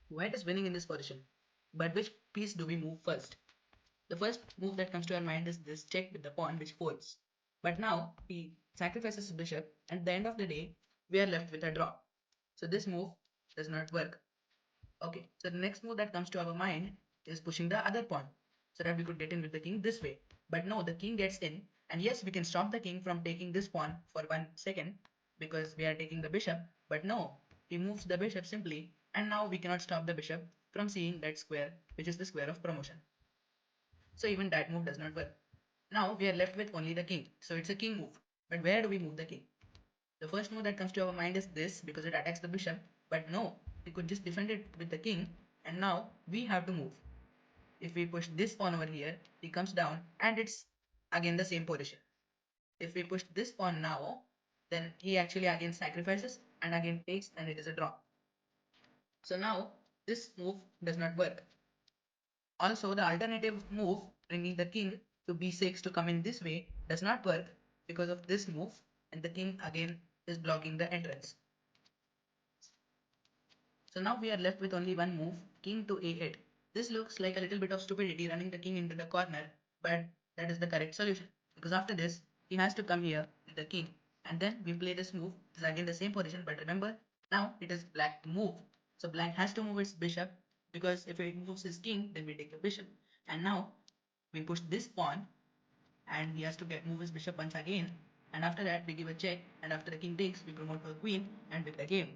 White is winning in this position. But which piece do we move first? The first move that comes to our mind is this check with the pawn which folds. But now he sacrifices his bishop and at the end of the day we are left with a draw. So this move does not work. Okay, so the next move that comes to our mind is pushing the other pawn so that we could get in with the king this way. But no, the king gets in, and yes, we can stop the king from taking this pawn for 1 second because we are taking the bishop. But no, he moves the bishop simply, and now we cannot stop the bishop from seeing that square, which is the square of promotion. So even that move does not work. Now we are left with only the king, so it's a king move. But where do we move the king? The first move that comes to our mind is this because it attacks the bishop, but no, we could just defend it with the king and now we have to move. If we push this pawn over here, he comes down and it's again the same position. If we push this pawn now, then he actually again sacrifices and again takes and it is a draw. So now this move does not work. Also, the alternative move, bringing the king to b6 to come in this way, does not work because of this move and the king again is blocking the entrance. So now we are left with only one move, king to a8. This looks like a little bit of stupidity running the king into the corner, but that is the correct solution. Because after this, he has to come here with the king, and then we play this move. It is again the same position, but remember, now it is black to move. So black has to move its bishop, because if it moves his king, then we take the bishop. And now we push this pawn, and he has to move his bishop once again. And after that, we give a check, and after the king takes, we promote to a queen and win the game.